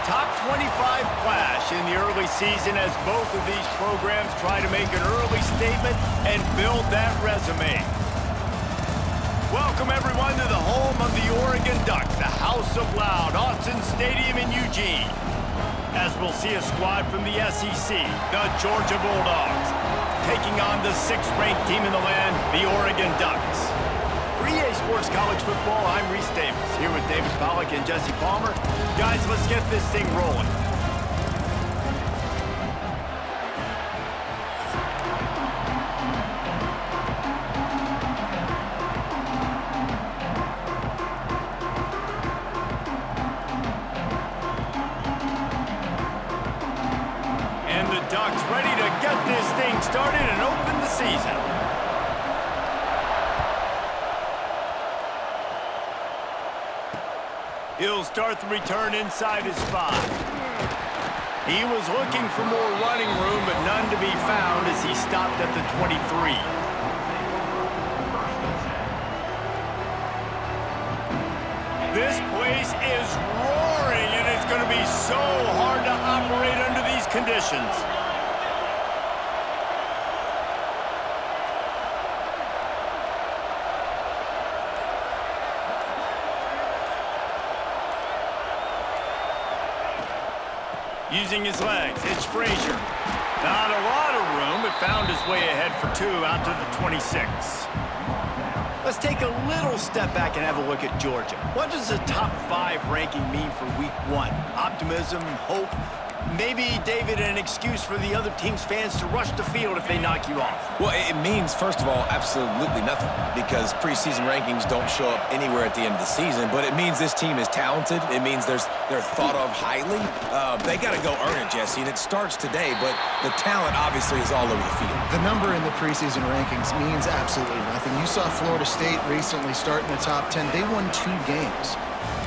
top 25 clash in the early season as both of these programs try to make an early statement and build that resume. Welcome, everyone, to the home of the Oregon Ducks, the House of Loud, Autzen Stadium in Eugene. As we'll see a squad from the SEC, the Georgia Bulldogs, taking on the 6th-ranked team in the land, the Oregon Ducks. For EA Sports College Football, I'm Reese Davis, here with David Pollack and Jesse Palmer. Guys, let's get this thing rolling. And the Ducks ready to get this thing started and open the season. He'll start the return inside his 5. He was looking for more running room, but none to be found as he stopped at the 23. This place is roaring, and it's going to be so hard to operate under these conditions. Using his legs, it's Frazier. Not a lot of room, but found his way ahead for 2 out to the 26. Let's take a little step back and have a look at Georgia. What does the top 5 ranking mean for week 1? Optimism, hope, maybe, David, an excuse for the other team's fans to rush the field if they knock you off? Well, it means, first of all, absolutely nothing, because preseason rankings don't show up anywhere at the end of the season, but it means this team is talented. It means they're thought of highly. They got to go earn it, Jesse, and it starts today, but the talent obviously is all over the field. The number in the preseason rankings means absolutely nothing. You saw Florida State recently start in the top 10. They won 2 games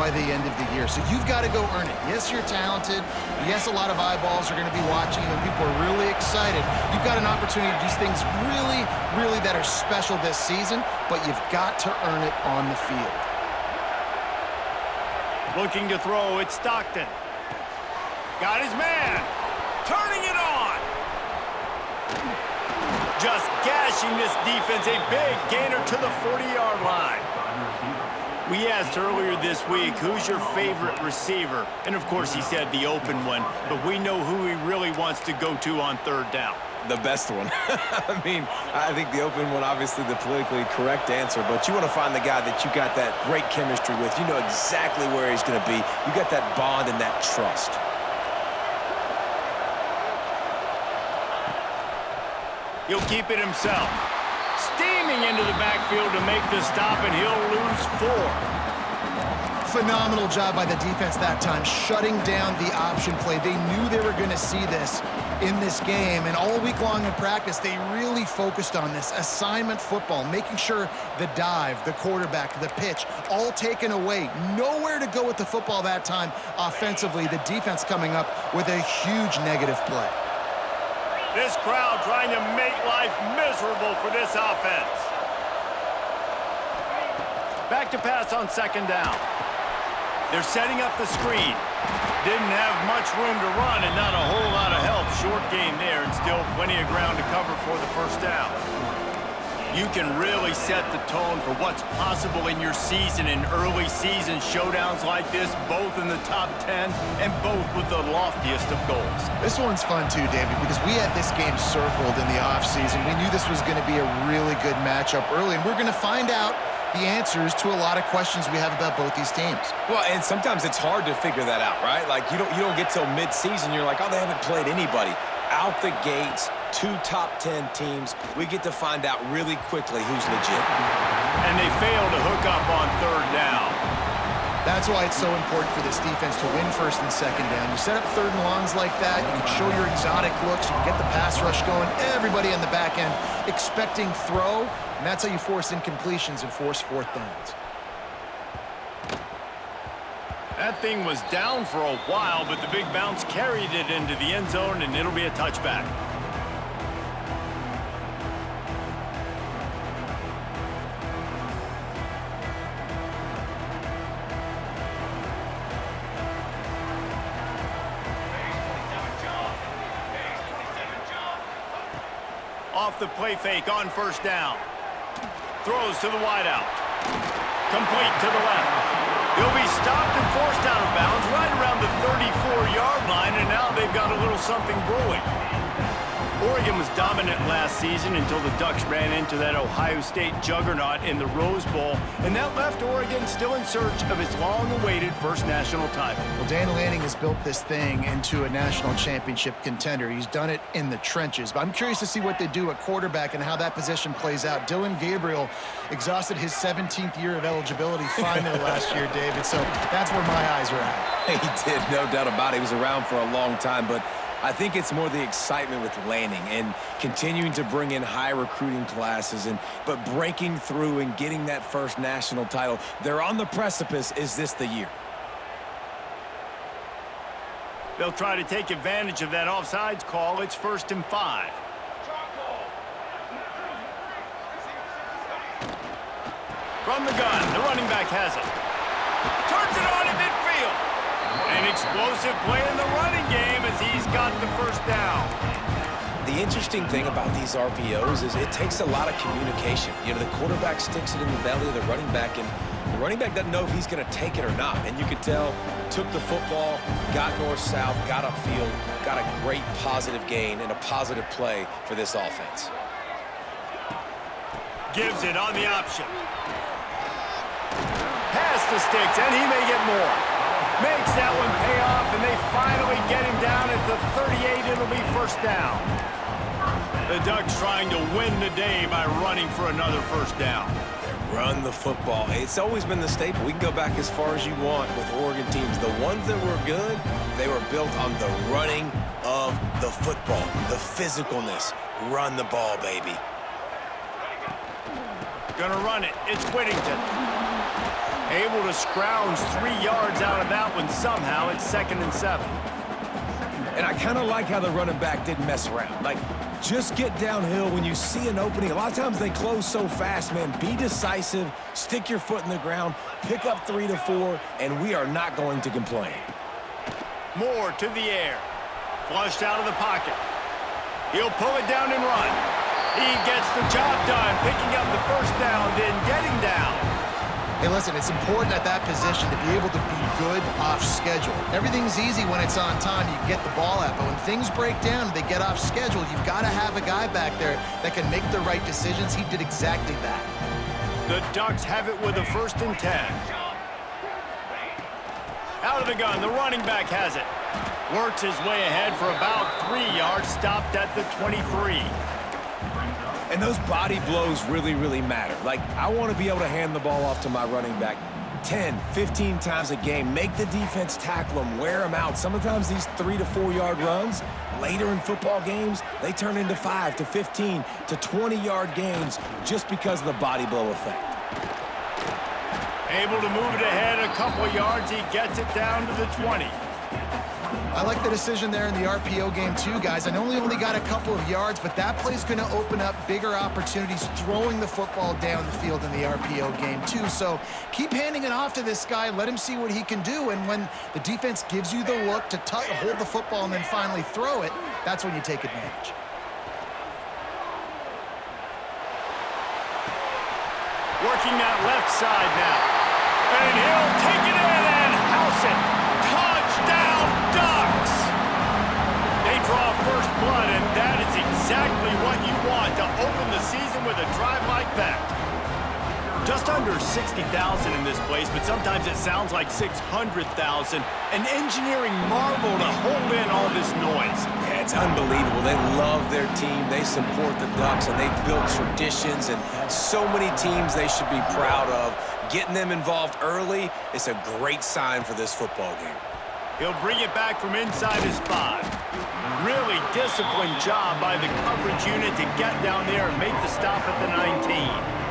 by the end of the year. So you've got to go earn it. Yes, you're talented. Yes, a lot of eyeballs are going to be watching you, and people are really excited. You've got an opportunity to do things really that are special this season, but you've got to earn it on the field. Looking to throw, it's Stockton. Got his man. Turning it on. Just gashing this defense. A big gainer to the 40-yard line. We asked earlier this week, who's your favorite receiver? And, of course, he said the open one, but we know who he really wants to go to on 3rd down. The best one. I mean, I think the open one, obviously the politically correct answer, but you want to find the guy that you got that great chemistry with. You know exactly where he's going to be. You got that bond and that trust. He'll keep it himself. Steaming into the backfield to make the stop, and he'll lose 4. Phenomenal job by the defense that time, shutting down the option play. They knew they were going to see this in this game, and all week long in practice, they really focused on this assignment football, making sure the dive, the quarterback, the pitch, all taken away. Nowhere to go with the football that time offensively. The defense coming up with a huge negative play. This crowd trying to make life miserable for this offense. Back to pass on 2nd down. They're setting up the screen. Didn't have much room to run and not a whole lot of help. Short game there and still plenty of ground to cover for the 1st down. You can really set the tone for what's possible in your season in early season showdowns like this, both in the top 10 and both with the loftiest of goals. This one's fun too, David, because we had this game circled in the offseason. We knew this was going to be a really good matchup early, and we're going to find out the answers to a lot of questions we have about both these teams. Well, and sometimes it's hard to figure that out, right? Like, you don't get till mid-season, you're like, oh, they haven't played anybody. Out the gates, 2 top 10 teams. We get to find out really quickly who's legit. And they fail to hook up on 3rd down. That's why it's so important for this defense to win 1st and 2nd down. You set up 3rd and longs like that, you can show your exotic looks, you can get the pass rush going, everybody on the back end expecting throw, and that's how you force incompletions and force 4th downs. That thing was down for a while, but the big bounce carried it into the end zone, and it'll be a touchback. Off the play fake on first down. Throws to the wideout. Complete to the left. He'll be stopped and forced out of bounds right around the 34-yard line, and now they've got a little something brewing. Oregon was dominant last season until the Ducks ran into that Ohio State juggernaut in the Rose Bowl, and that left Oregon still in search of its long-awaited first national title. Well, Dan Lanning has built this thing into a national championship contender. He's done it in the trenches, but I'm curious to see what they do at quarterback and how that position plays out. Dylan Gabriel exhausted his 17th year of eligibility finally last year, David, so that's where my eyes are at. He did, no doubt about it. He was around for a long time, but I think it's more the excitement with Lanning and continuing to bring in high recruiting classes, but breaking through and getting that first national title. They're on the precipice. Is this the year? They'll try to take advantage of that offsides call. It's 1st and 5. From the gun, the running back has it. Turns it on in midfield. An explosive play in the running game as he's got the first down. The interesting thing about these RPOs is it takes a lot of communication. You know, the quarterback sticks it in the belly of the running back, and the running back doesn't know if he's going to take it or not. And you could tell, took the football, got north-south, got upfield, got a great positive gain and a positive play for this offense. Gives it on the option. Pass the sticks, and he may get more. Makes that one pay off, and they finally get him down at the 38. It'll be first down. The Ducks trying to win the day by running for another first down. They run the football. It's always been the staple. We can go back as far as you want with Oregon teams. The ones that were good, they were built on the running of the football, the physicalness. Run the ball, baby. Gonna run it. It's Whittington. Able to scrounge 3 yards out of that one somehow. It's 2nd and 7. And I kind of like how the running back didn't mess around. Like, just get downhill when you see an opening. A lot of times they close so fast, man. Be decisive, stick your foot in the ground, pick up 3 to 4, and we are not going to complain. Moore to the air. Flushed out of the pocket. He'll pull it down and run. He gets the job done, picking up the first down, then getting down. Hey, listen, it's important at that position to be able to be good off schedule. Everything's easy when it's on time. You get the ball out, but when things break down and they get off schedule, you've got to have a guy back there that can make the right decisions. He did exactly that. The Ducks have it with a 1st and 10. Out of the gun, the running back has it. Works his way ahead for about 3 yards, stopped at the 23. And those body blows really, really matter. Like, I want to be able to hand the ball off to my running back 10, 15 times a game. Make the defense tackle them, wear them out. Sometimes these 3 to 4 yard runs, later in football games, they turn into 5 to 15 to 20-yard gains just because of the body blow effect. Able to move it ahead a couple yards. He gets it down to the 20. I like the decision there in the RPO game too, guys. I know he only got a couple of yards, but that play's going to open up bigger opportunities throwing the football down the field in the RPO game too. So keep handing it off to this guy. Let him see what he can do. And when the defense gives you the look to hold the football and then finally throw it, that's when you take advantage. Working that left side now. And he'll take it in and house it. Touchdown, Ducks! They draw first blood, and that is exactly what you want to open the season with a drive like that. Just under 60,000 in this place, but sometimes it sounds like 600,000. An engineering marvel to hold in all this noise. Yeah, it's unbelievable. They love their team. They support the Ducks, and they've built traditions and so many teams they should be proud of. Getting them involved early is a great sign for this football game. He'll bring it back from inside his 5. Really disciplined job by the coverage unit to get down there and make the stop at the 19.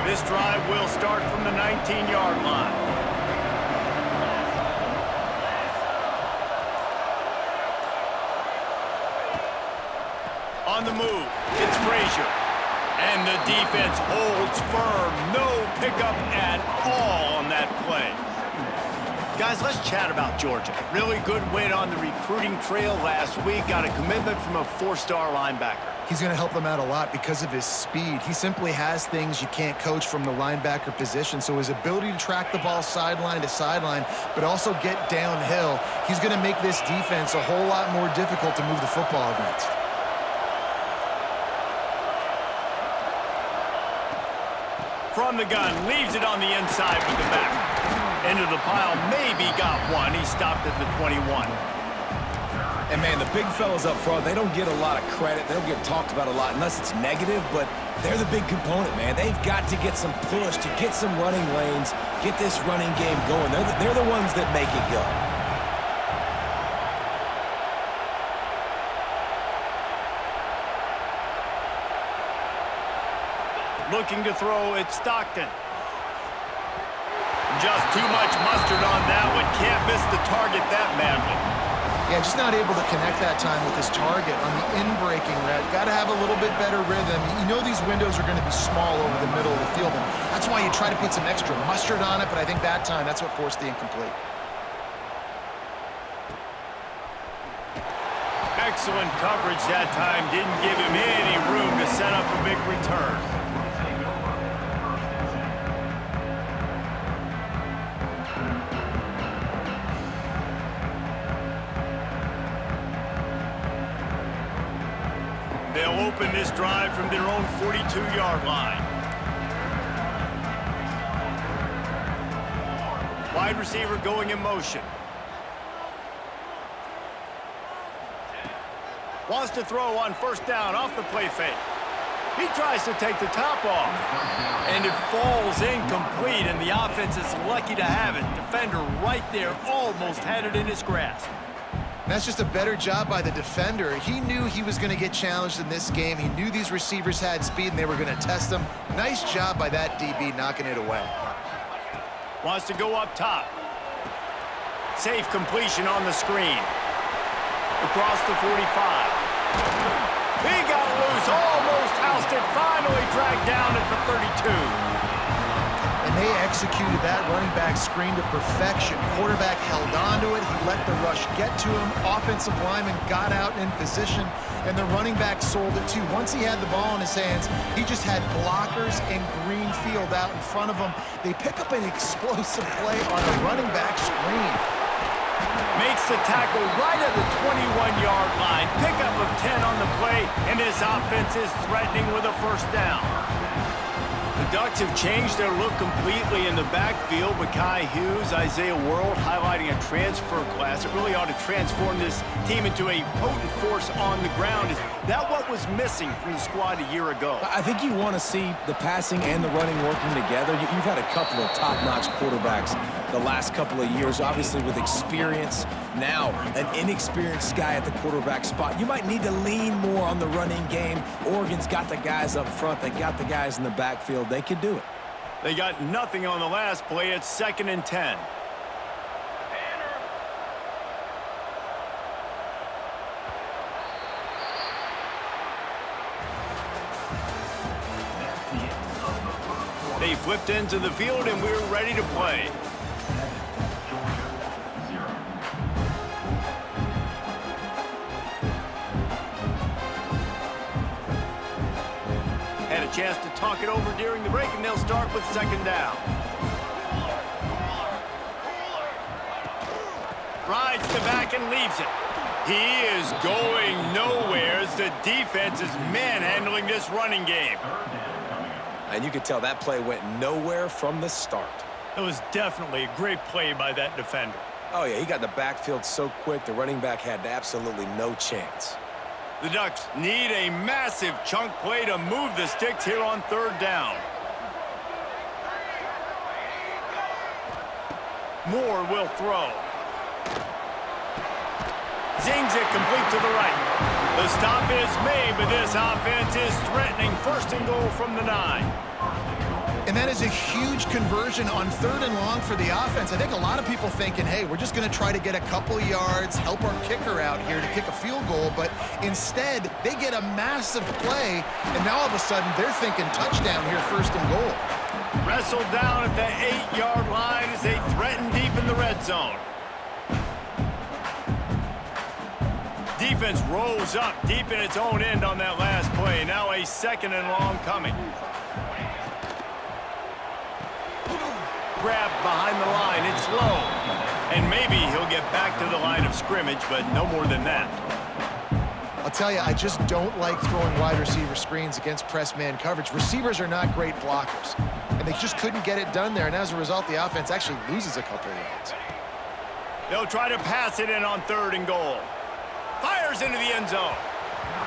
This drive will start from the 19-yard line. On the move, it's Frazier. And the defense holds firm. No pickup at all on that play. Guys, let's chat about Georgia. Really good win on the recruiting trail last week. Got a commitment from a 4-star linebacker. He's going to help them out a lot because of his speed. He simply has things you can't coach from the linebacker position. So his ability to track the ball sideline to sideline, but also get downhill, he's going to make this defense a whole lot more difficult to move the football against. From the gun, leaves it on the inside with the back. Into the pile, maybe got one. He stopped at the 21. And, man, the big fellas up front, they don't get a lot of credit. They don't get talked about a lot unless it's negative, but they're the big component, man. They've got to get some push, to get some running lanes, get this running game going. They're the ones that make it go. Looking to throw, it's Stockton. Just too much mustard on that one. Can't miss the target that badly. Yeah, just not able to connect that time with his target on the in-breaking route. Got to have a little bit better rhythm. You know these windows are going to be small over the middle of the field, and that's why you try to put some extra mustard on it, but I think that time, that's what forced the incomplete. Excellent coverage that time. Didn't give him any room to set up a big return. They'll open this drive from their own 42-yard line. Wide receiver going in motion. Wants to throw on first down off the play fake. He tries to take the top off. And it falls incomplete, and the offense is lucky to have it. Defender right there almost had it in his grasp. That's just a better job by the defender. He knew he was going to get challenged in this game. He knew these receivers had speed and they were going to test him. Nice job by that DB knocking it away. Wants to go up top. Safe completion on the screen. Across the 45. He got loose, almost housed it, finally dragged down at the 32. And they executed that running back screen to perfection. Quarterback held on to it. He let the rush get to him. Offensive lineman got out in position, and the running back sold it too. Once he had the ball in his hands, he just had blockers and green field out in front of him. They pick up an explosive play on a running back screen. Makes the tackle right at the 21-yard line. Pickup of 10 on the play, and his offense is threatening with a first down. The Ducks have changed their look completely in the backfield. Mekhi Hughes, Isaiah World highlighting a transfer class. It really ought to transform this team into a potent force on the ground. Is that what was missing from the squad a year ago? I think you want to see the passing and the running working together. You've had a couple of top-notch quarterbacks the last couple of years, obviously with experience. Now, an inexperienced guy at the quarterback spot. You might need to lean more on the running game. Oregon's got the guys up front. They got the guys in the backfield. They can do it. They got nothing on the last play. It's 2nd and 10. They flipped into the field, and we're ready to play. Had a chance to talk it over during the break, and they'll start with 2nd down. Rides the back and leaves it. He is going nowhere as the defense is manhandling this running game. And you could tell that play went nowhere from the start. It was definitely a great play by that defender. Oh, yeah, he got in the backfield so quick, the running back had absolutely no chance. The Ducks need a massive chunk play to move the sticks here on 3rd down. Moore will throw. Zings it complete to the right. The stop is made, but this offense is threatening 1st and goal from the 9. And And that is a huge conversion on 3rd and long for the offense. I think a lot of people thinking, hey, we're just going to try to get a couple yards, help our kicker out here to kick a field goal. But instead, they get a massive play, and now all of a sudden they're thinking touchdown here, 1st and goal. Wrestled down at the 8-yard line as they threaten deep in the red zone. Defense rolls up deep in its own end on that last play. Now a 2nd and long coming. Grab behind the line. It's low. And maybe he'll get back to the line of scrimmage, but no more than that. I'll tell you, I just don't like throwing wide receiver screens against press man coverage. Receivers are not great blockers, and they just couldn't get it done there. And as a result, the offense actually loses a couple of yards. They'll try to pass it in on 3rd and goal. Fires into the end zone.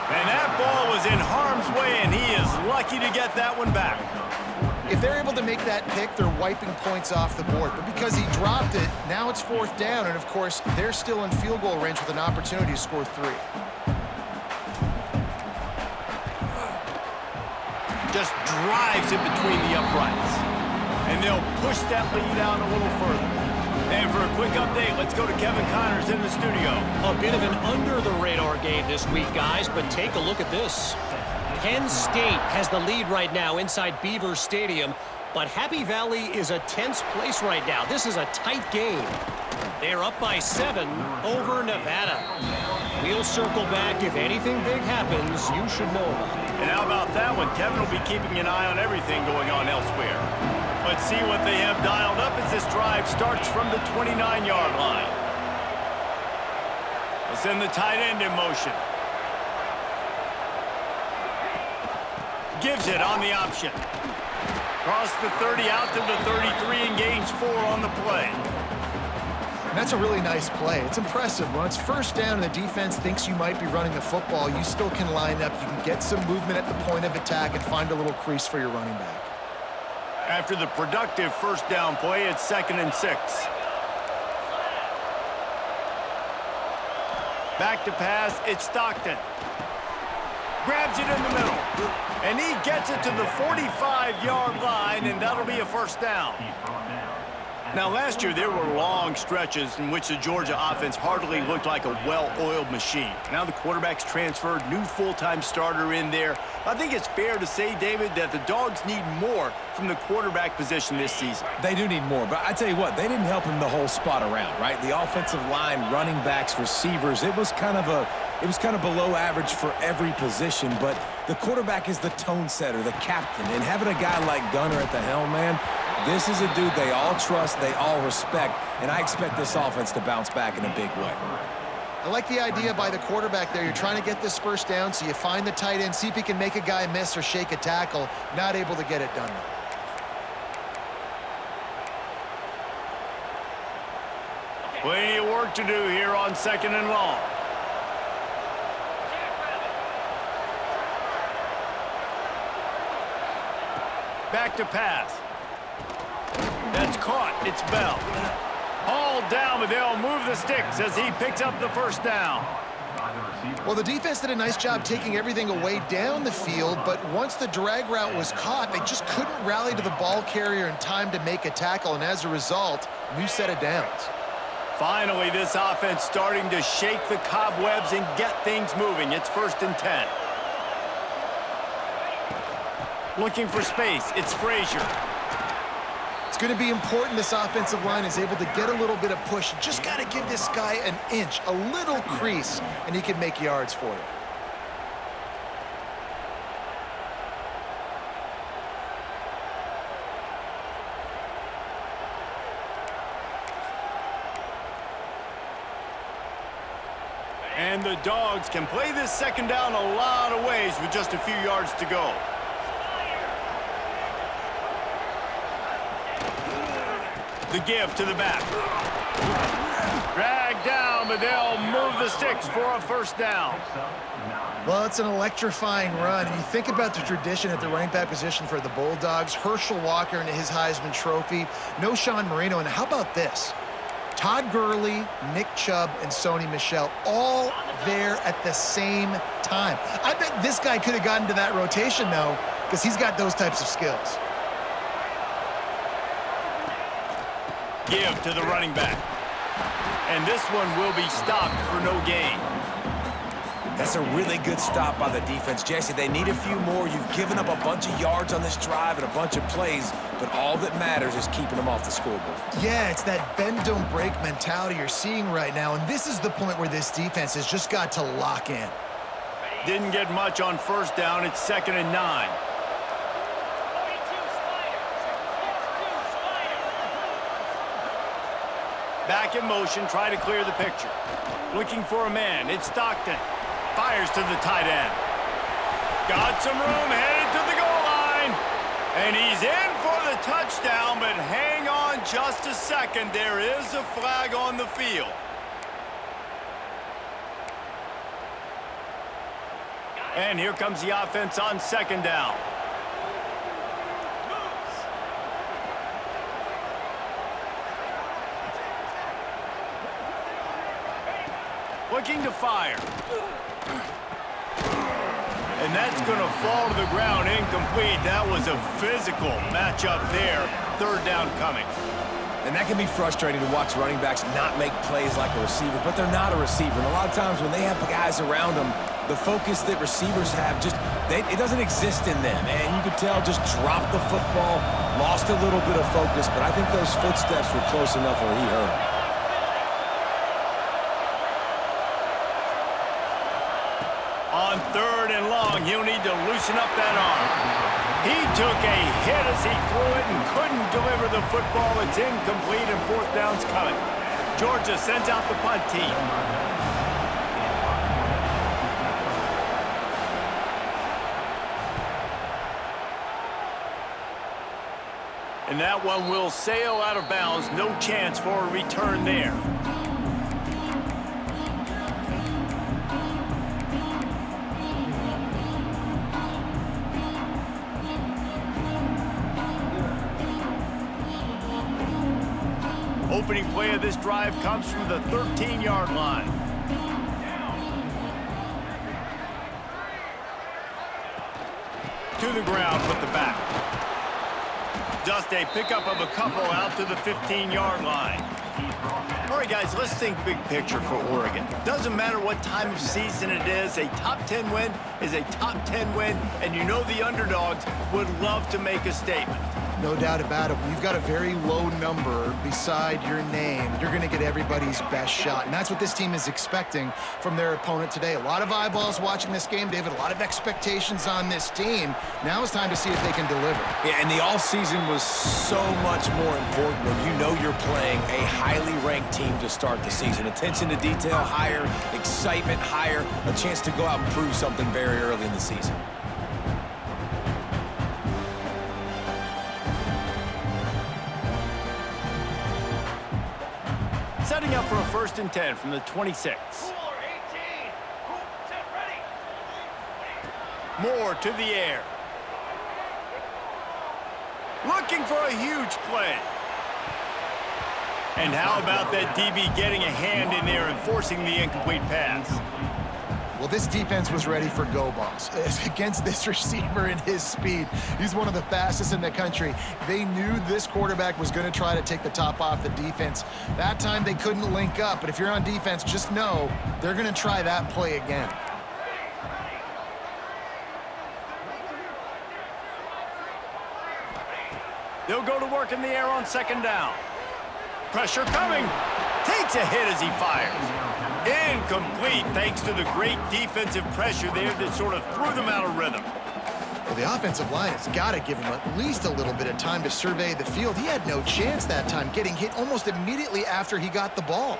And that ball was in harm's way, and he is lucky to get that one back. If they're able to make that pick, they're wiping points off the board. But because he dropped it, now it's 4th down. And, of course, they're still in field goal range with an opportunity to score 3. Just drives it between the uprights. And they'll push that lead out a little further. And for a quick update, let's go to Kevin Connors in the studio. A bit of an under-the-radar game this week, guys, but take a look at this. Penn State has the lead right now inside Beaver Stadium, but Happy Valley is a tense place right now. This is a tight game. They're up by 7 over Nevada. We'll circle back. If anything big happens, you should know about it. And how about that one? Kevin will be keeping an eye on everything going on elsewhere. Let's see what they have dialed up as this drive starts from the 29-yard line. They'll send the tight end in motion. Gives it on the option. Across the 30 out to the 33 and gains 4 on the play. And that's a really nice play. It's impressive. When it's 1st down and the defense thinks you might be running the football, you still can line up. You can get some movement at the point of attack and find a little crease for your running back. After the productive 1st down play, it's 2nd and 6. Back to pass, it's Stockton. Grabs it in the middle. And he gets it to the 45-yard line, and that'll be a 1st down. Now, last year, there were long stretches in which the Georgia offense hardly looked like a well-oiled machine. Now the quarterback's transferred, new full-time starter in there. I think it's fair to say, David, that the Dogs need more from the quarterback position this season. They do need more, but I tell you what, they didn't help him the whole spot around, right? The offensive line, running backs, receivers, it was kind of below average for every position, but the quarterback is the tone setter, the captain, and having a guy like Gunner at the helm, man, this is a dude they all trust, they all respect, and I expect this offense to bounce back in a big way. I like the idea by the quarterback there. You're trying to get this 1st down, so you find the tight end, see if he can make a guy miss or shake a tackle. Not able to get it done. Plenty of work to do here on 2nd and long. Back to pass. That's caught. It's Bell. Hauled down, but they'll move the sticks as he picks up the 1st down. Well, the defense did a nice job taking everything away down the field, but once the drag route was caught, they just couldn't rally to the ball carrier in time to make a tackle, and as a result, new set of downs. Finally, this offense starting to shake the cobwebs and get things moving. It's 1st and 10. Looking for space. It's Frazier. It's going to be important this offensive line is able to get a little bit of push. You just got to give this guy an inch, a little crease, and he can make yards for you. And the Dogs can play this 2nd down a lot of ways with just a few yards to go. The give to the back. Dragged down, but they'll move the sticks for a 1st down. Well, it's an electrifying run. And you think about the tradition at the running back position for the Bulldogs. Herschel Walker into his Heisman Trophy. No Sean Marino. And how about this? Todd Gurley, Nick Chubb, and Sony Michel all there at the same time. I bet this guy could have gotten to that rotation, though, because he's got those types of skills. Give to the running back. And this one will be stopped for no gain. That's a really good stop by the defense. Jesse, they need a few more. You've given up a bunch of yards on this drive and a bunch of plays, but all that matters is keeping them off the scoreboard. Yeah, it's that bend, don't break mentality you're seeing right now, and this is the point where this defense has just got to lock in. Didn't get much on first down. It's 2nd and 9. Back in motion, try to clear the picture. Looking for a man. It's Stockton. Fires to the tight end. Got some room, headed to the goal line. And he's in for the touchdown, but hang on just a second. There is a flag on the field. And here comes the offense on 2nd down. Looking to fire. And that's going to fall to the ground incomplete. That was a physical matchup there. 3rd down coming. And that can be frustrating to watch running backs not make plays like a receiver, but they're not a receiver. And a lot of times when they have guys around them, the focus that receivers have it doesn't exist in them. And you could tell just dropped the football, lost a little bit of focus, but I think those footsteps were close enough where he heard them. On 3rd and long, he'll need to loosen up that arm. He took a hit as he threw it and couldn't deliver the football. It's incomplete and 4th down's coming. Georgia sends out the punt team. And that one will sail out of bounds. No chance for a return there. Opening play of this drive comes from the 13-yard line. To the ground with the back. Just a pickup of a couple out to the 15-yard line. All right, guys, let's think big picture for Oregon. Doesn't matter what time of season it is, a top 10 win is a top 10 win, and you know the underdogs would love to make a statement. No doubt about it. When you've got a very low number beside your name, you're going to get everybody's best shot. And that's what this team is expecting from their opponent today. A lot of eyeballs watching this game, David. A lot of expectations on this team. Now it's time to see if they can deliver. Yeah, and the offseason was so much more important when you know you're playing a highly ranked team to start the season. Attention to detail higher, excitement higher, a chance to go out and prove something very early in the season. Setting up for a 1st and 10 from the 26. Moore to the air. Looking for a huge play. And how about that DB getting a hand in there and forcing the incomplete pass? Well, this defense was ready for go balls against this receiver and his speed. He's one of the fastest in the country. They knew this quarterback was going to try to take the top off the defense. That time they couldn't link up, but if you're on defense, just know they're going to try that play again. They'll go to work in the air on 2nd down. Pressure coming. Takes a hit as he fires. Incomplete thanks to the great defensive pressure there that sort of threw them out of rhythm. Well, the offensive line has got to give him at least a little bit of time to survey the field. He had no chance that time, getting hit almost immediately after he got the ball.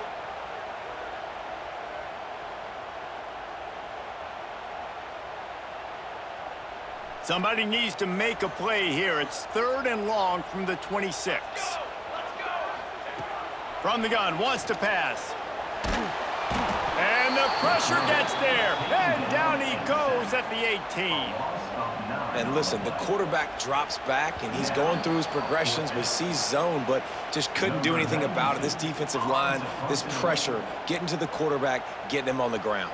Somebody needs to make a play here. It's 3rd and long from the 26. From the gun, wants to pass. And the pressure gets there. And down he goes at the 18. And listen, the quarterback drops back, and he's going through his progressions. We see zone, but just couldn't do anything about it. This defensive line, this pressure, getting to the quarterback, getting him on the ground.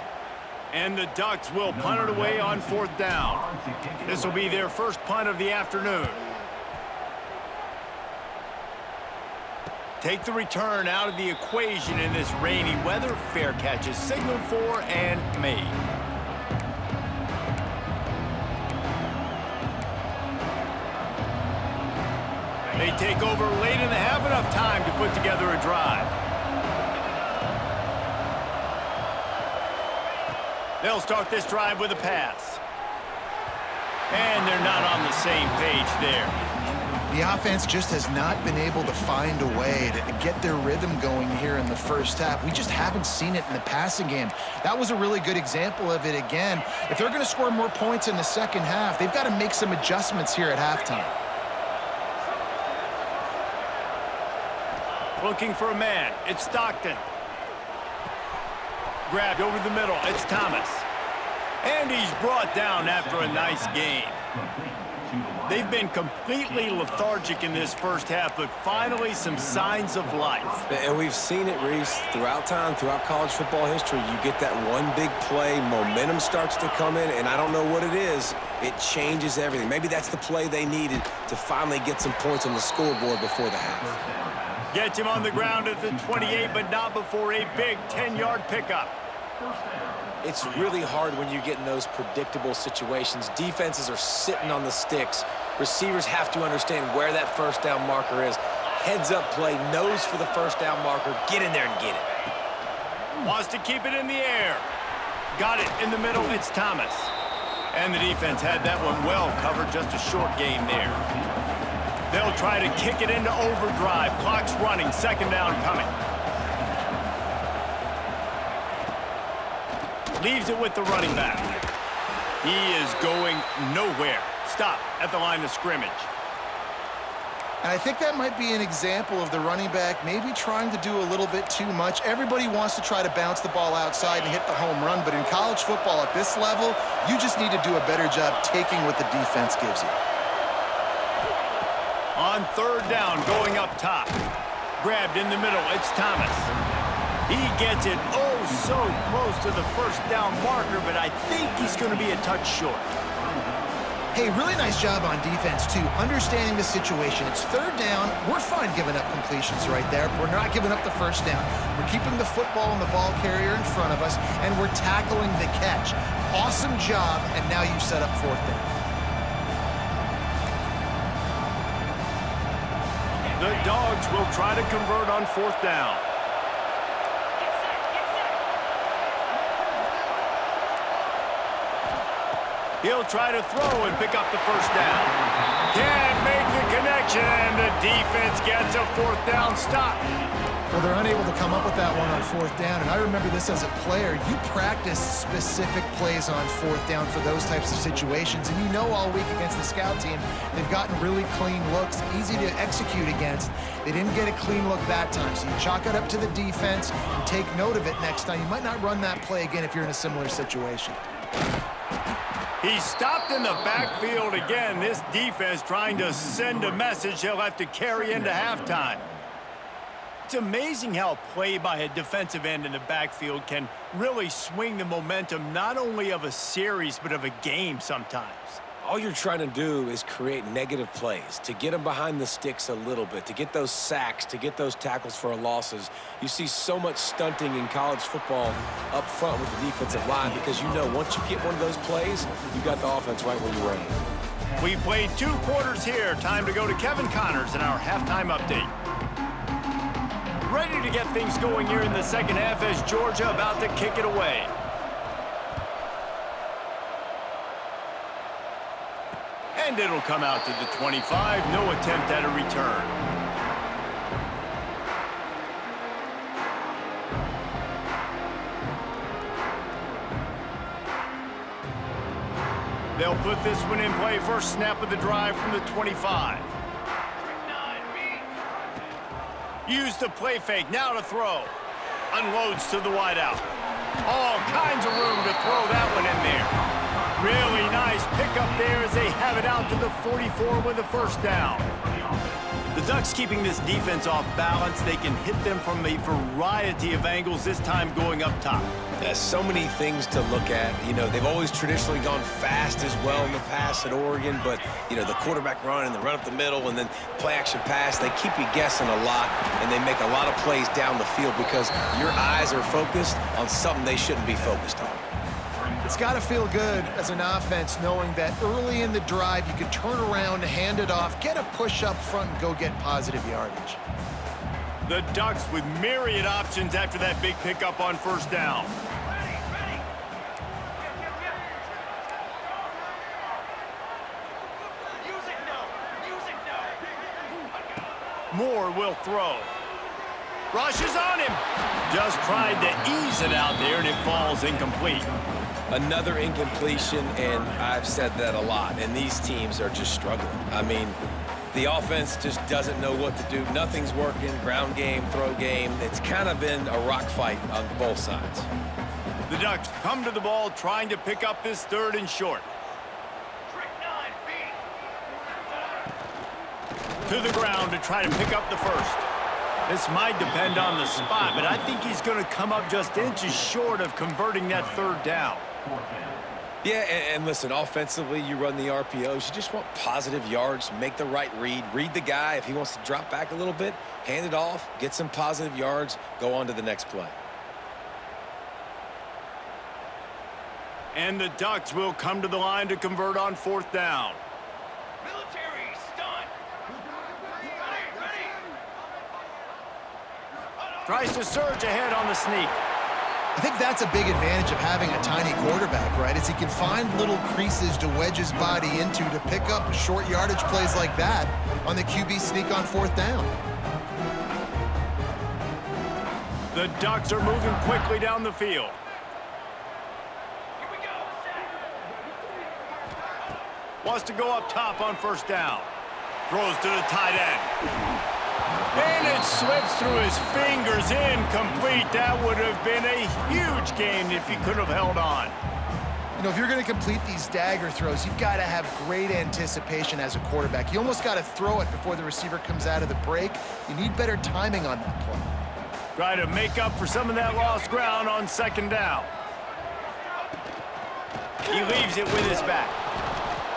And the Ducks will punt it away on 4th down. This will be their first punt of the afternoon. Take the return out of the equation in this rainy weather. Fair catch is signaled for and made. They take over late and have enough time to put together a drive. They'll start this drive with a pass. And they're not on the same page there. The offense just has not been able to find a way to get their rhythm going here in the first half. We just haven't seen it in the passing game. That was a really good example of it again. If they're going to score more points in the second half, they've got to make some adjustments here at halftime. Looking for a man. It's Stockton. Grabbed over the middle. It's Thomas. And he's brought down after a nice gain. They've been completely lethargic in this first half, but finally some signs of life. And we've seen it, Reese, throughout time, throughout college football history. You get that one big play, momentum starts to come in, and I don't know what it is. It changes everything. Maybe that's the play they needed to finally get some points on the scoreboard before the half. Gets him on the ground at the 28, but not before a big 10-yard pickup. It's really hard when you get in those predictable situations. Defenses are sitting on the sticks. Receivers have to understand where that first down marker is. Heads up play, nose for the first down marker. Get in there and get it. Wants to keep it in the air. Got it in the middle. It's Thomas. And the defense had that one well covered. Just a short gain there. They'll try to kick it into overdrive. Clock's running. Second down coming. Leaves it with the running back. He is going nowhere. Stop at the line of scrimmage. And I think that might be an example of the running back maybe trying to do a little bit too much. Everybody wants to try to bounce the ball outside and hit the home run, but in college football at this level, you just need to do a better job taking what the defense gives you. On third down, going up top. Grabbed in the middle. It's Thomas. He gets it so close to the first down marker, but I think he's going to be a touch short. Hey, really nice job on defense, too, understanding the situation. It's third down. We're fine giving up completions right there. We're not giving up the first down. We're keeping the football and the ball carrier in front of us, and we're tackling the catch. Awesome job, and now you've set up fourth down. The Dogs will try to convert on fourth down. He'll try to throw and pick up the first down. Can't make the connection, and the defense gets a fourth down stop. Well, they're unable to come up with that one on fourth down, and I remember this as a player. You practice specific plays on fourth down for those types of situations, and you know all week against the scout team, they've gotten really clean looks, easy to execute against. They didn't get a clean look that time, so you chalk it up to the defense and take note of it next time. You might not run that play again if you're in a similar situation. He's stopped in the backfield again. This defense trying to send a message they'll have to carry into halftime. It's amazing how play by a defensive end in the backfield can really swing the momentum not only of a series but of a game sometimes. All you're trying to do is create negative plays, to get them behind the sticks a little bit, to get those sacks, to get those tackles for losses. You see so much stunting in college football up front with the defensive line because you know once you get one of those plays, you got the offense right where you want it. We've played 2 quarters here. Time to go to Kevin Connors in our halftime update. Ready to get things going here in the second half as Georgia about to kick it away. And it'll come out to the 25. No attempt at a return. They'll put this one in play. First snap of the drive from the 25. Use the play fake. Now to throw. Unloads to the wideout. All kinds of room to throw that one in there. Really nice pickup there as they have it out to the 44 with a first down. The Ducks keeping this defense off balance. They can hit them from a variety of angles, this time going up top. There's so many things to look at. You know, they've always traditionally gone fast as well in the past at Oregon, but, you know, the quarterback run and the run up the middle and then play-action pass, they keep you guessing a lot, and they make a lot of plays down the field because your eyes are focused on something they shouldn't be focused on. It's got to feel good as an offense knowing that early in the drive you can turn around, hand it off, get a push up front, and go get positive yardage. The Ducks with myriad options after that big pickup on first down. Moore will throw. Rushes on him. Just tried to ease it out there, and it falls incomplete. Another incompletion, and I've said that a lot, and these teams are just struggling. I mean, the offense just doesn't know what to do. Nothing's working, ground game, throw game. It's kind of been a rock fight on both sides. The Ducks come to the ball trying to pick up this 3rd and short. To the ground to try to pick up the first. This might depend on the spot, but I think he's going to come up just inches short of converting that 3rd down. Yeah, and listen, offensively, you run the RPOs. You just want positive yards, make the right read the guy. If he wants to drop back a little bit, hand it off, get some positive yards, go on to the next play. And the Ducks will come to the line to convert on 4th down. Military stunt. Ready. Tries to surge ahead on the sneak. I think that's a big advantage of having a tiny quarterback, right? Is he can find little creases to wedge his body into to pick up short yardage plays like that on the QB sneak on 4th down. The Ducks are moving quickly down the field. Here we go. Wants to go up top on 1st down. Throws to the tight end. And it slips through his fingers, incomplete. That would have been a huge gain if he could have held on. You know, if you're going to complete these dagger throws, you've got to have great anticipation as a quarterback. You almost got to throw it before the receiver comes out of the break. You need better timing on that play. Try to make up for some of that lost ground on 2nd down. He leaves it with his back.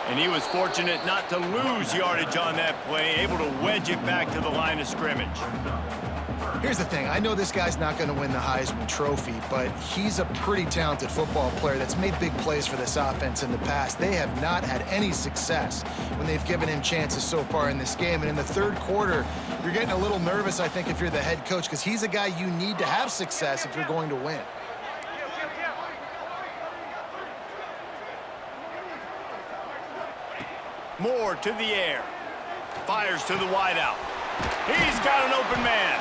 And he was fortunate not to lose yardage on that play, able to wedge it back to the line of scrimmage. Here's the thing. I know this guy's not going to win the Heisman Trophy, but he's a pretty talented football player that's made big plays for this offense in the past. They have not had any success when they've given him chances so far in this game. And in the 3rd quarter, you're getting a little nervous, I think, if you're the head coach, because he's a guy you need to have success if you're going to win. Moore to the air. Fires to the wideout. He's got an open man.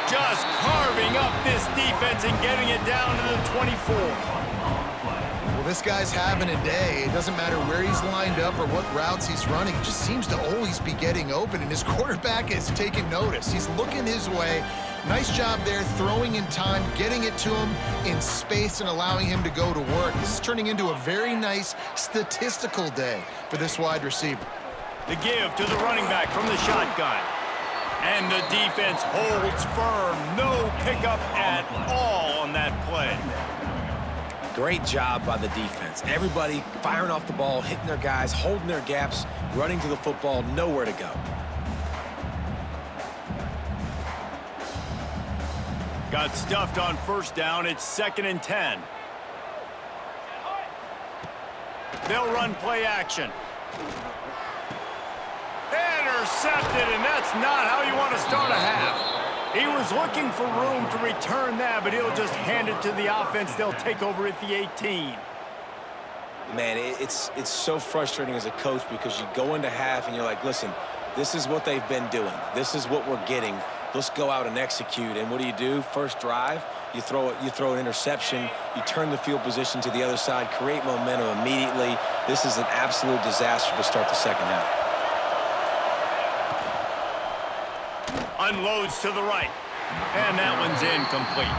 Just carving up this defense and getting it down to the 24. Well, this guy's having a day. It doesn't matter where he's lined up or what routes he's running. He just seems to always be getting open, and his quarterback is taking notice. He's looking his way. Nice job there, throwing in time, getting it to him in space and allowing him to go to work. This is turning into a very nice statistical day for this wide receiver. The give to the running back from the shotgun. And the defense holds firm. No pickup at all on that play. Great job by the defense. Everybody firing off the ball, hitting their guys, holding their gaps, running to the football, nowhere to go. Got stuffed on 1st down. It's 2nd and 10. They'll run play action. Intercepted, and that's not how you want to start a half. He was looking for room to return that, but he'll just hand it to the offense. They'll take over at the 18. Man, it's so frustrating as a coach because you go into half and you're like, listen, this is what they've been doing. This is what we're getting. Let's go out and execute. And what do? First drive, you throw an interception, you turn the field position to the other side, create momentum immediately. This is an absolute disaster to start the 2nd half. Unloads to the right. And that one's incomplete.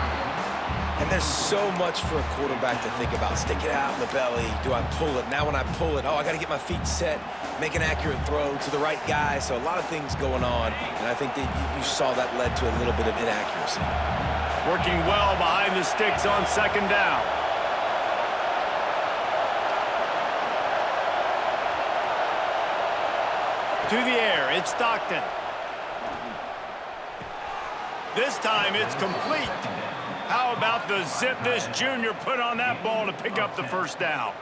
And there's so much for a quarterback to think about. Stick it out in the belly. Do I pull it? Now when I pull it, oh, I got to get my feet set, make an accurate throw to the right guy. So a lot of things going on, and I think that you saw that led to a little bit of inaccuracy. Working well behind the sticks on second down. To the air, it's Stockton. This time it's complete. How about the zip this junior put on that ball to pick up the first down?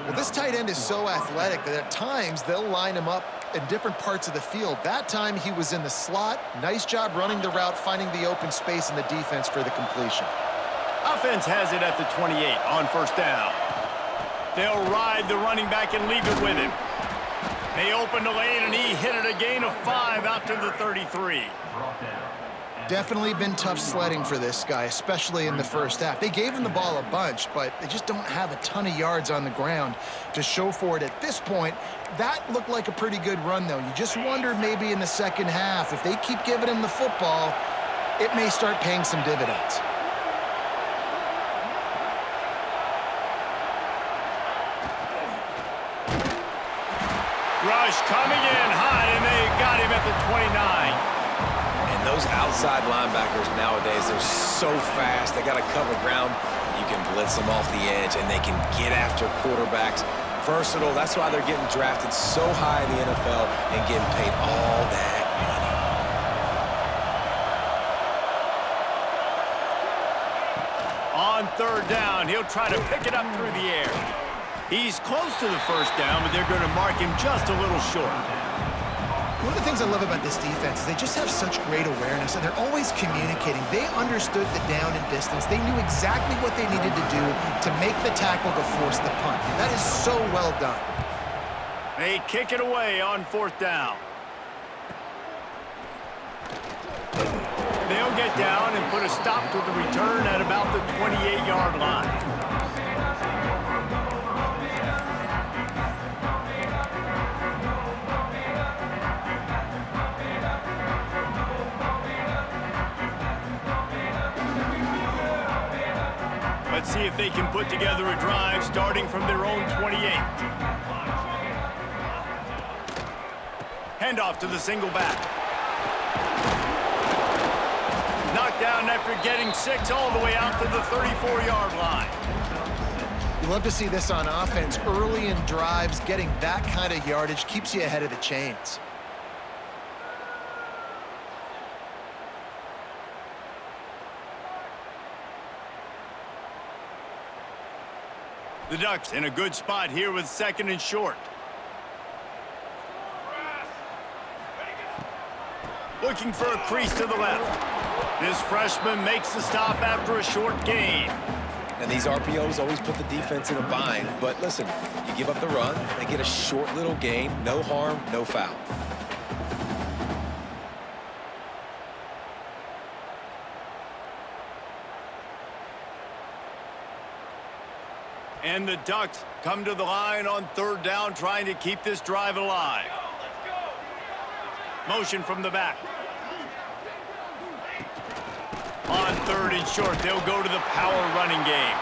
Well, this tight end is so athletic that at times they'll line him up in different parts of the field. That time he was in the slot. Nice job running the route, finding the open space in the defense for the completion. Offense has it at the 28 on first down. They'll ride the running back and leave it with him. They opened the lane and he hit it a gain of 5 out to the 33. Definitely been tough sledding for this guy, especially in the first half. They gave him the ball a bunch, but they just don't have a ton of yards on the ground to show for it at this point. That looked like a pretty good run, though. You just wondered maybe in the second half, if they keep giving him the football, it may start paying some dividends. Rush coming in hot, and they got him at the 29. And those outside linebackers nowadays, they're so fast. They got to cover ground. You can blitz them off the edge, and they can get after quarterbacks. Versatile. That's why they're getting drafted so high in the NFL and getting paid all that money. On third down, he'll try to pick it up through the air. He's close to the first down, but they're going to mark him just a little short. One of the things I love about this defense is they just have such great awareness, and they're always communicating. They understood the down and distance. They knew exactly what they needed to do to make the tackle to force the punt. That is so well done. They kick it away on fourth down. They'll get down and put a stop to the return at about the 28-yard line. Let's see if they can put together a drive starting from their own 28. Handoff to the single back. Knocked down after getting 6 all the way out to the 34-yard line. You love to see this on offense. Early in drives, getting that kind of yardage keeps you ahead of the chains. The Ducks in a good spot here with second and short. Looking for a crease to the left. This freshman makes the stop after a short gain. And these RPOs always put the defense in a bind. But listen, you give up the run, they get a short little gain, no harm, no foul. And the Ducks come to the line on third down, trying to keep this drive alive. Motion from the back. On third and short, they'll go to the power running game.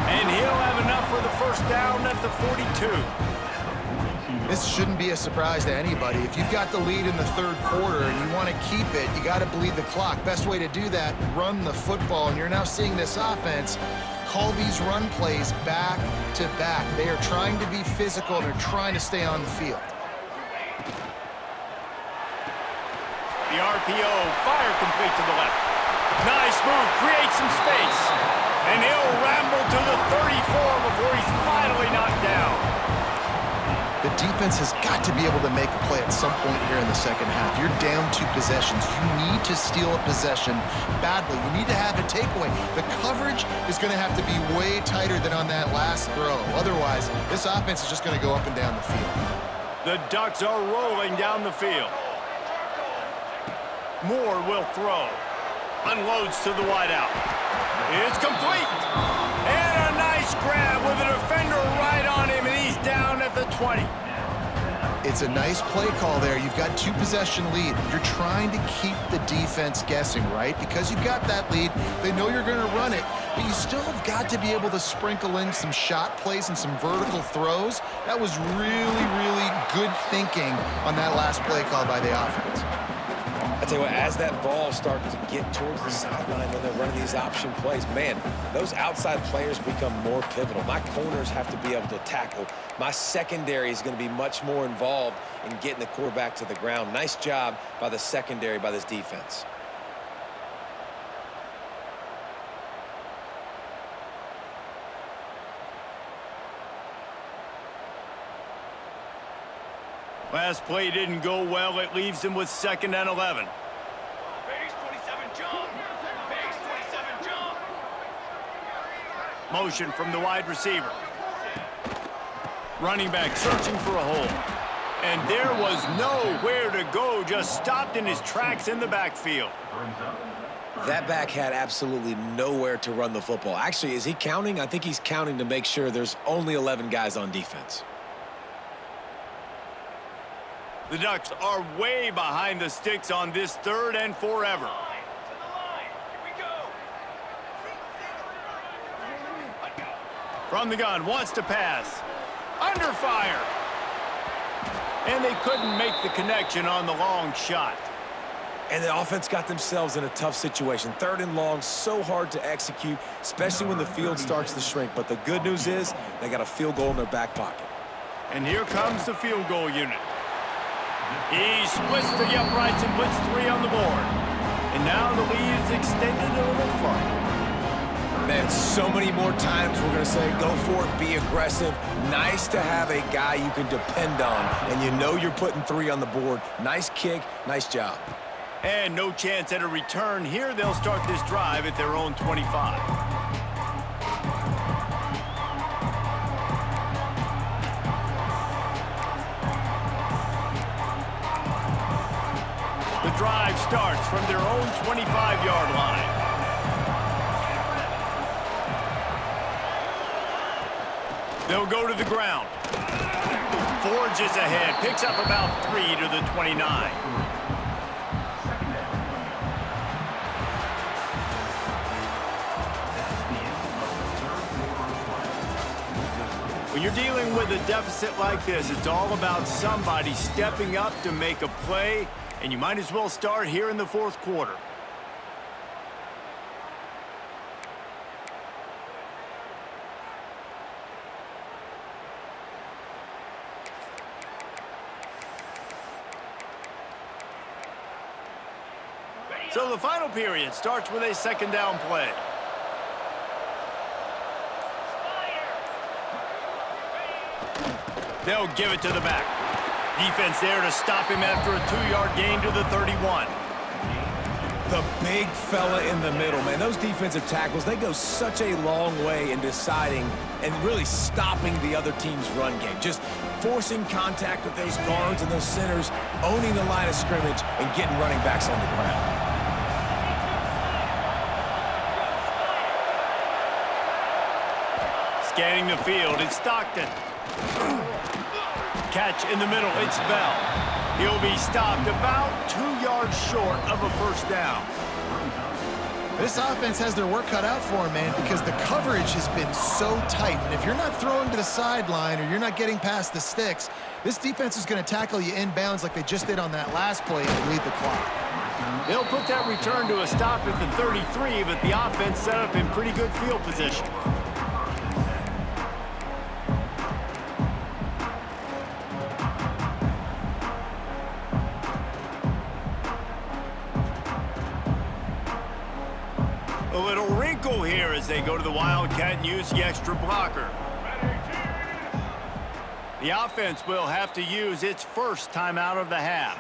And he'll have enough for the first down at the 42. This shouldn't be a surprise to anybody. If you've got the lead in the third quarter and you want to keep it, you got to bleed the clock. Best way to do that, run the football. And you're now seeing this offense call these run plays back to back. They are trying to be physical. They're trying to stay on the field. The RPO, fire complete to the left. Nice move, creates some space. And he'll ramble to the 34 before he's finally knocked down. The defense has got to be able to make a play at some point here in the second half. You're down 2 possessions. You need to steal a possession badly. You need to have a takeaway. The coverage is going to have to be way tighter than on that last throw. Otherwise, this offense is just going to go up and down the field. The Ducks are rolling down the field. Moore will throw. Unloads to the wideout. It's complete. And a nice grab with a defender right on him, and he's down at the 20. It's a nice play call there. You've got 2-possession lead. You're trying to keep the defense guessing, right? Because you've got that lead, they know you're going to run it, but you still have got to be able to sprinkle in some shot plays and some vertical throws. That was really, really good thinking on that last play call by the offense. I tell you what, as that ball starts to get towards the sideline when they're running these option plays, man, those outside players become more pivotal. My corners have to be able to tackle. My secondary is going to be much more involved in getting the quarterback to the ground. Nice job by the secondary, by this defense. Last play didn't go well. It leaves him with 2nd and 11. Base 27 jump. Base 27 jump. Motion from the wide receiver. Running back searching for a hole. And there was nowhere to go, just stopped in his tracks in the backfield. That back had absolutely nowhere to run the football. Actually, is he counting? I think he's counting to make sure there's only 11 guys on defense. The Ducks are way behind the sticks on this 3rd and forever. To the line. Here we go. From the gun, wants to pass. Under fire. And they couldn't make the connection on the long shot. And the offense got themselves in a tough situation. 3rd and long, so hard to execute, especially when the field starts to shrink. But the good news is they got a field goal in their back pocket. And here comes the field goal unit. He splits the uprights and puts 3 on the board. And now the lead is extended a little further. Man, so many more times we're going to say, go for it, be aggressive. Nice to have a guy you can depend on, and you know you're putting 3 on the board. Nice kick, nice job. And no chance at a return. Here they'll start this drive at their own 25. The drive starts from their own 25-yard line. They'll go to the ground. Forges ahead, picks up about 3 to the 29. When you're dealing with a deficit like this, it's all about somebody stepping up to make a play, and you might as well start here in the 4th quarter. So the final period starts with a 2nd down play. They'll give it to the back. Defense there to stop him after a 2-yard gain to the 31. The big fella in the middle, man. Those defensive tackles, they go such a long way in deciding and really stopping the other team's run game. Just forcing contact with those guards and those centers, owning the line of scrimmage, and getting running backs on the ground. Scanning the field, it's Stockton. Catch in the middle, it's Bell. He'll be stopped about 2 yards short of a 1st down. This offense has their work cut out for them, man, because the coverage has been so tight. And if you're not throwing to the sideline or you're not getting past the sticks, this defense is going to tackle you inbounds like they just did on that last play and lead the clock. They'll put that return to a stop at the 33, but the offense set up in pretty good field position. A little wrinkle here as they go to the Wildcat and use the extra blocker. The offense will have to use its 1st timeout of the half.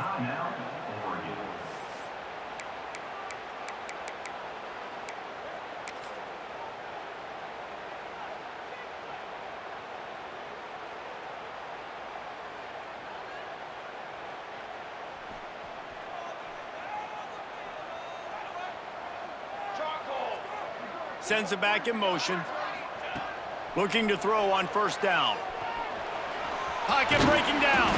Sends it back in motion. Looking to throw on 1st down. Pocket breaking down.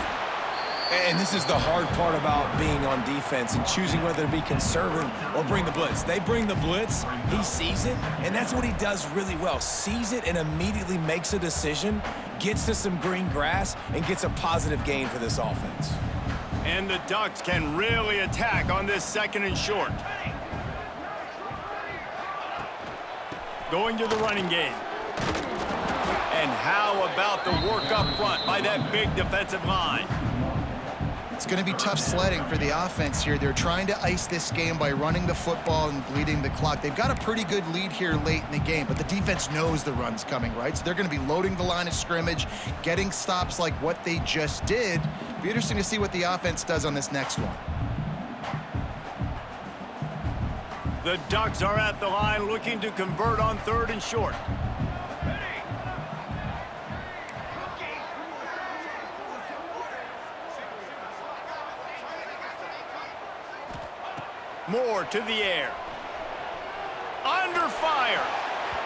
And this is the hard part about being on defense and choosing whether to be conservative or bring the blitz. They bring the blitz, he sees it, and that's what he does really well. Sees it and immediately makes a decision, gets to some green grass, and gets a positive gain for this offense. And the Ducks can really attack on this 2nd and short. Going to the running game. And how about the work up front by that big defensive line? It's going to be tough sledding for the offense here. They're trying to ice this game by running the football and bleeding the clock. They've got a pretty good lead here late in the game, but the defense knows the run's coming, right? So they're going to be loading the line of scrimmage, getting stops like what they just did. Be interesting to see what the offense does on this next one. The Ducks are at the line looking to convert on 3rd and short. Moore to the air. Under fire.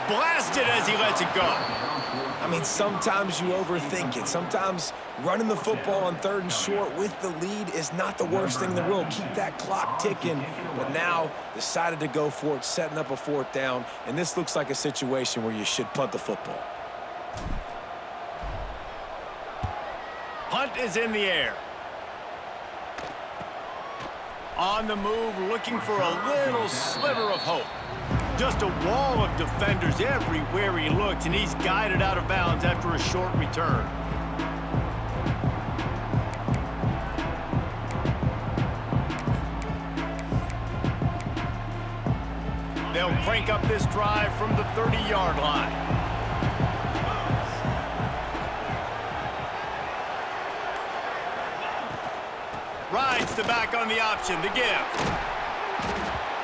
Blasted as he lets it go. I mean, sometimes you overthink it. Sometimes running the football on 3rd and short with the lead is not the worst thing in the world. Keep that clock ticking. But now decided to go for it, setting up a 4th down. And this looks like a situation where you should punt the football. Punt is in the air. On the move, looking for a little sliver of hope. Just a wall of defenders everywhere he looks, and he's guided out of bounds after a short return. They'll crank up this drive from the 30-yard line. Rides the back on the option to give.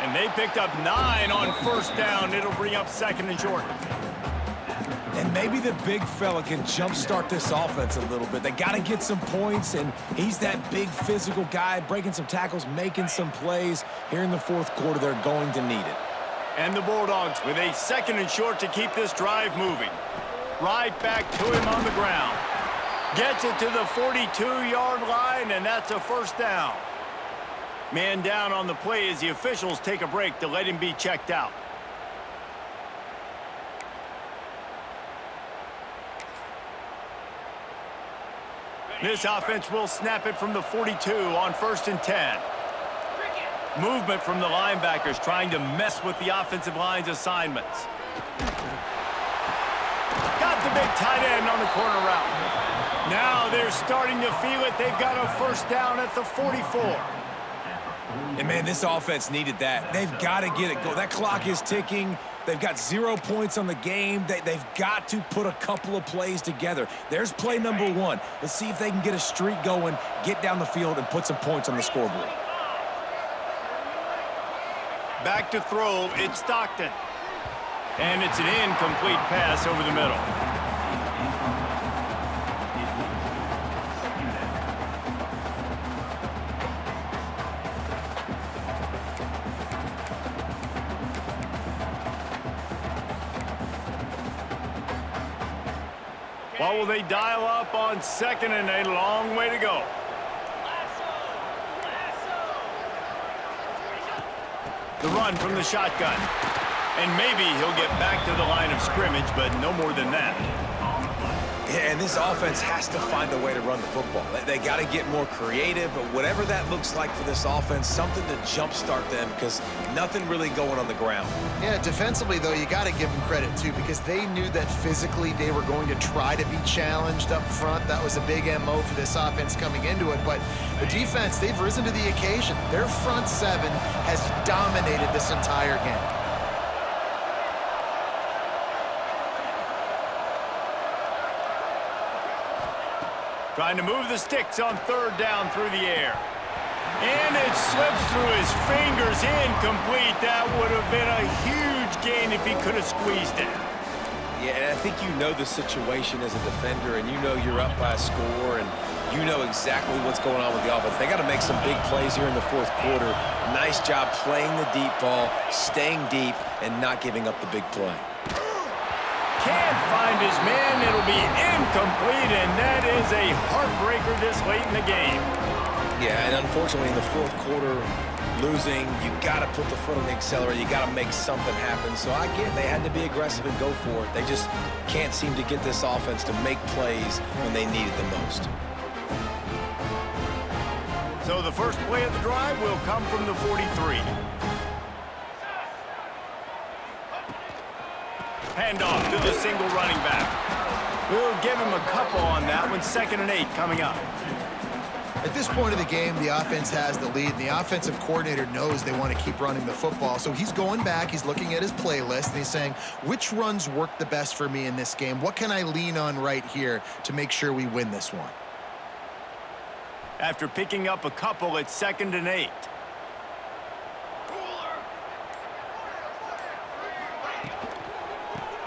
And they picked up 9 on 1st down. It'll bring up 2nd and short. And maybe the big fella can jumpstart this offense a little bit. They got to get some points, and he's that big physical guy, breaking some tackles, making some plays. Here in the 4th quarter, they're going to need it. And the Bulldogs with a 2nd and short to keep this drive moving. Right back to him on the ground. Gets it to the 42-yard line, and that's a 1st down. Man down on the play as the officials take a break to let him be checked out. This offense will snap it from the 42 on 1st and 10. Movement from the linebackers trying to mess with the offensive line's assignments. Got the big tight end on the corner route. Now they're starting to feel it. They've got a 1st down at the 44. And, man, this offense needed that. They've got to get it going. That clock is ticking. They've got 0 points on the game. They've got to put a couple of plays together. There's play number 1. Let's see if they can get a streak going, get down the field, and put some points on the scoreboard. Back to throw, it's Stockton. And it's an incomplete pass over the middle. What will they dial up on 2nd and a long way to go? The run from the shotgun. And maybe he'll get back to the line of scrimmage, but no more than that. Yeah, and this offense has to find a way to run the football. They got to get more creative, but whatever that looks like for this offense, something to jumpstart them because nothing really going on the ground. Yeah, defensively, though, you got to give them credit, too, because they knew that physically they were going to try to be challenged up front. That was a big MO for this offense coming into it. But the defense, they've risen to the occasion. Their front 7 has dominated this entire game. Trying to move the sticks on 3rd down through the air. And it slips through his fingers, incomplete. That would have been a huge gain if he could have squeezed it. Yeah, and I think you know the situation as a defender, and you know you're up by a score, and you know exactly what's going on with the offense. They got to make some big plays here in the 4th quarter. Nice job playing the deep ball, staying deep, and not giving up the big play. can't find his man. It'll be incomplete, and that is a heartbreaker this late in the game. Yeah, and unfortunately in the fourth quarter, losing, you got to put the foot on the accelerator. You got to make something happen. So I get it. They had to be aggressive and go for it. They just can't seem to get this offense to make plays when they need it the most. So the first play of the drive will come from the 43. Handoff to the single running back. We'll give him a couple on that one. 2nd and 8 coming up. At this point of the game, the offense has the lead, and the offensive coordinator knows they want to keep running the football. So he's going back, he's looking at his playlist, and he's saying, which runs work the best for me in this game? What can I lean on right here to make sure we win this one? After picking up a couple, it's 2nd and 8.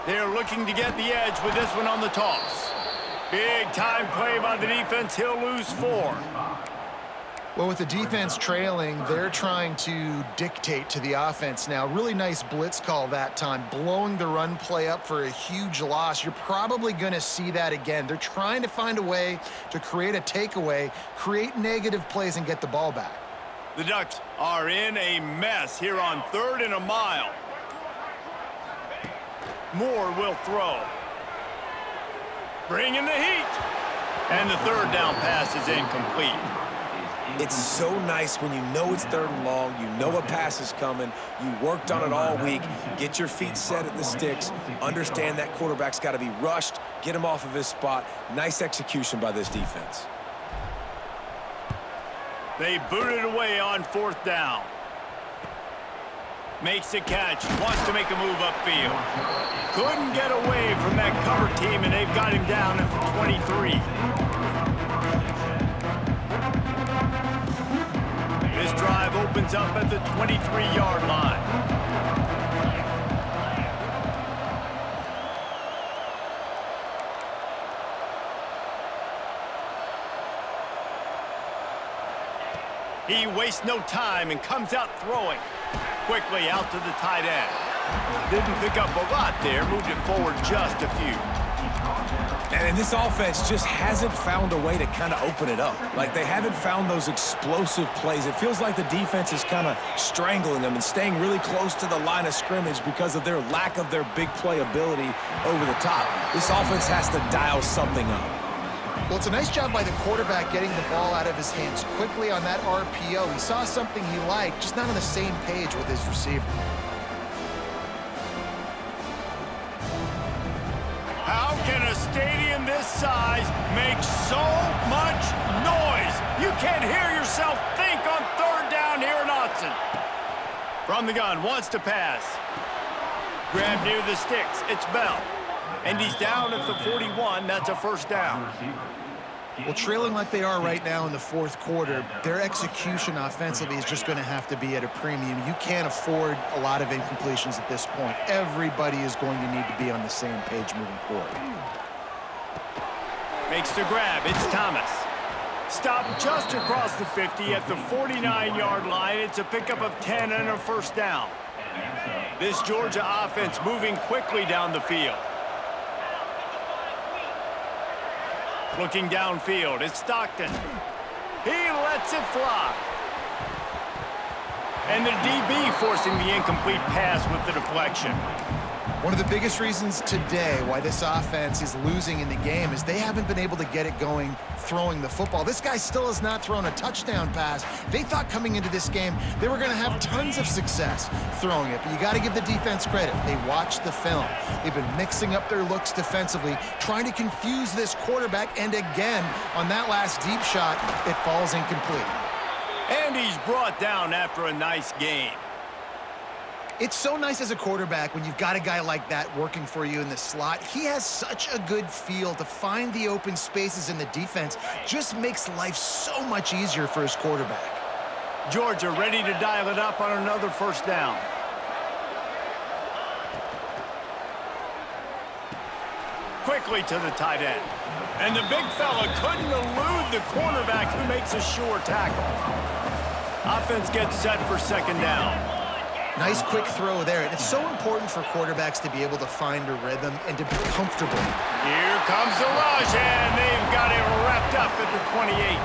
They're looking to get the edge with this one on the toss. Big time play by the defense. He'll lose 4. Well, with the defense trailing, they're trying to dictate to the offense now. Really nice blitz call that time, blowing the run play up for a huge loss. You're probably going to see that again. They're trying to find a way to create a takeaway, create negative plays, and get the ball back. The Ducks are in a mess here on 3rd and a mile. Moore will throw. Bringing the heat. And the 3rd down pass is incomplete. It's so nice when you know it's 3rd and long, you know a pass is coming, you worked on it all week, get your feet set at the sticks, understand that quarterback's got to be rushed, get him off of his spot. Nice execution by this defense. They boot it away on 4th down. Makes the catch, wants to make a move upfield. Couldn't get away from that cover team, and they've got him down at the 23. This drive opens up at the 23-yard line. He wastes no time and comes out throwing. Quickly out to the tight end. Didn't pick up a lot there, moved it forward just a few. And this offense just hasn't found a way to kind of open it up. Like, they haven't found those explosive plays. It feels like the defense is kind of strangling them and staying really close to the line of scrimmage because of their lack of their big play ability over the top. This offense has to dial something up. Well, it's a nice job by the quarterback getting the ball out of his hands quickly on that RPO. He saw something he liked, just not on the same page with his receiver. How can a stadium this size make so much noise? You can't hear yourself think on 3rd down here in Autzen. From the gun, wants to pass. Grab near the sticks, it's Bell. And he's down at the 41, that's a 1st down. Well, trailing like they are right now in the 4th quarter, their execution offensively is just going to have to be at a premium. You can't afford a lot of incompletions at this point. Everybody is going to need to be on the same page moving forward. Makes the grab, it's Thomas. Stopped just across the 50 at the 49-yard line. It's a pickup of 10 and a 1st down. This Georgia offense moving quickly down the field. Looking downfield, it's Stockton. He lets it fly. And the DB forcing the incomplete pass with the deflection. One of the biggest reasons today why this offense is losing in the game is they haven't been able to get it going throwing the football. This guy still has not thrown a touchdown pass. They thought coming into this game they were going to have tons of success throwing it, but you got to give the defense credit. They watched the film. They've been mixing up their looks defensively, trying to confuse this quarterback, and again, on that last deep shot, it falls incomplete. And he's brought down after a nice game. It's so nice as a quarterback when you've got a guy like that working for you in the slot. He has such a good feel to find the open spaces in the defense. Just makes life so much easier for his quarterback. Georgia ready to dial it up on another 1st down. Quickly to the tight end. And the big fella couldn't elude the cornerback who makes a sure tackle. Offense gets set for 2nd down. Nice quick throw there. And it's so important for quarterbacks to be able to find a rhythm and to be comfortable. Here comes the rush, and they've got it wrapped up at the 28.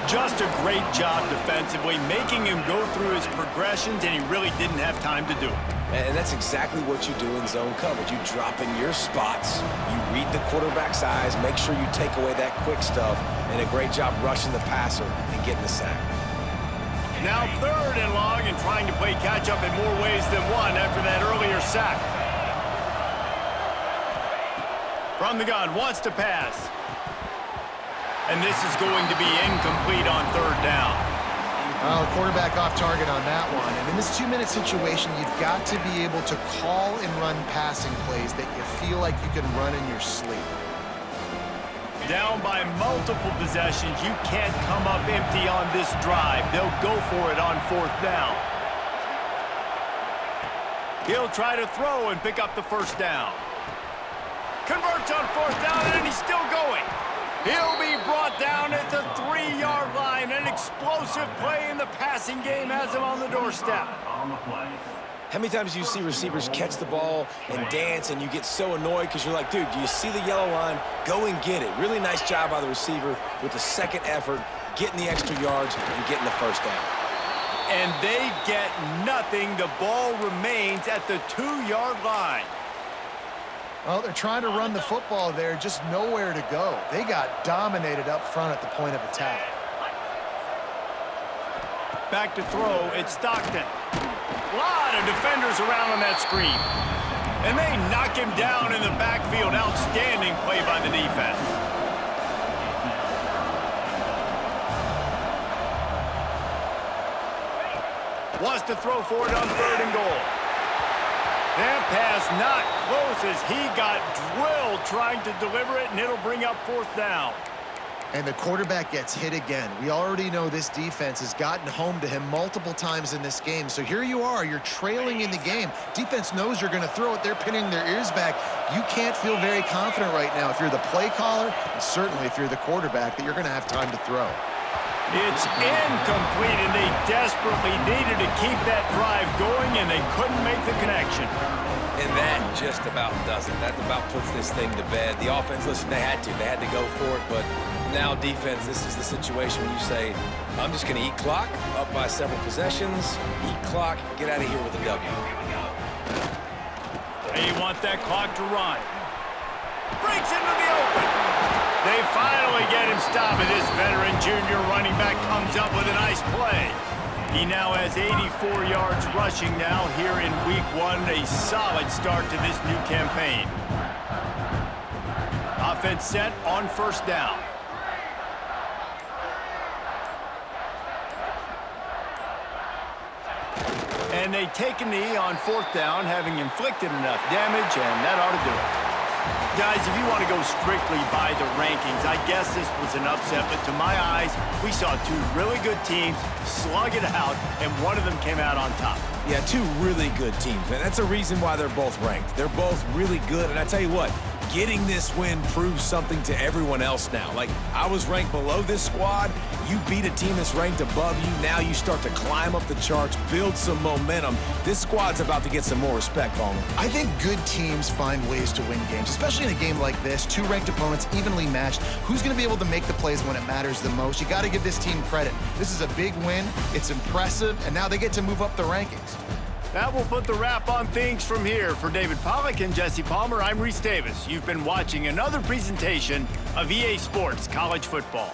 Just a great job defensively, making him go through his progressions, and he really didn't have time to do it. And that's exactly what you do in zone coverage. You drop in your spots, you read the quarterback's eyes, make sure you take away that quick stuff, and a great job rushing the passer and getting the sack. Now 3rd and long, and trying to play catch-up in more ways than one after that earlier sack. From the gun, wants to pass. And this is going to be incomplete on 3rd down. Well, quarterback off target on that one. And in this 2-minute situation, you've got to be able to call and run passing plays that you feel like you can run in your sleep. Down by multiple possessions, you can't come up empty on this drive. They'll go for it on 4th down. He'll try to throw and pick up the 1st down. Converts on 4th down, and he's still going. He'll be brought down at the 3-yard line. An explosive play in the passing game has him on the doorstep. How many times do you see receivers catch the ball and dance and you get so annoyed because you're like, dude, do you see the yellow line? Go and get it. Really nice job by the receiver with the 2nd effort, getting the extra yards and getting the 1st down. And they get nothing. The ball remains at the 2-yard line. Well, they're trying to run the football there, just nowhere to go. They got dominated up front at the point of attack. Back to throw, it's Stockton. A lot of defenders around on that screen. And they knock him down in the backfield. Outstanding play by the defense. Wants to throw for it on 3rd and goal. That pass not close as he got drilled trying to deliver it, and it'll bring up 4th down. And the quarterback gets hit again. We already know this defense has gotten home to him multiple times in this game. So here you are, you're trailing in the game. Defense knows you're going to throw it. They're pinning their ears back. You can't feel very confident right now if you're the play caller, and certainly if you're the quarterback, that you're going to have time to throw. It's incomplete, and they desperately needed to keep that drive going, and they couldn't make the connection. And that just about does it. That about puts this thing to bed. The offense, listen, they had to go for it, but now defense, this is the situation when you say, I'm just going to eat clock, up by several possessions, eat clock, get out of here with a W. They want that clock to run. Breaks into the open. They finally get him stopped, and this veteran junior running back comes up with a nice play. He now has 84 yards rushing now here in week 1, a solid start to this new campaign. Offense set on 1st down. And they take a knee on 4th down, having inflicted enough damage, and that ought to do it. Guys, if you want to go strictly by the rankings, I guess this was an upset, but to my eyes, we saw 2 really good teams slug it out, and one of them came out on top. Yeah, 2 really good teams, man. That's a reason why they're both ranked. They're both really good, and I tell you what, getting this win proves something to everyone else now. Like, I was ranked below this squad. You beat a team that's ranked above you. Now you start to climb up the charts, build some momentum. This squad's about to get some more respect on them. I think good teams find ways to win games, especially in a game like this. 2 ranked opponents, evenly matched. Who's going to be able to make the plays when it matters the most? You got to give this team credit. This is a big win. It's impressive, and now they get to move up the rankings. That will put the wrap on things from here. For David Pollack and Jesse Palmer, I'm Reese Davis. You've been watching another presentation of EA Sports College Football.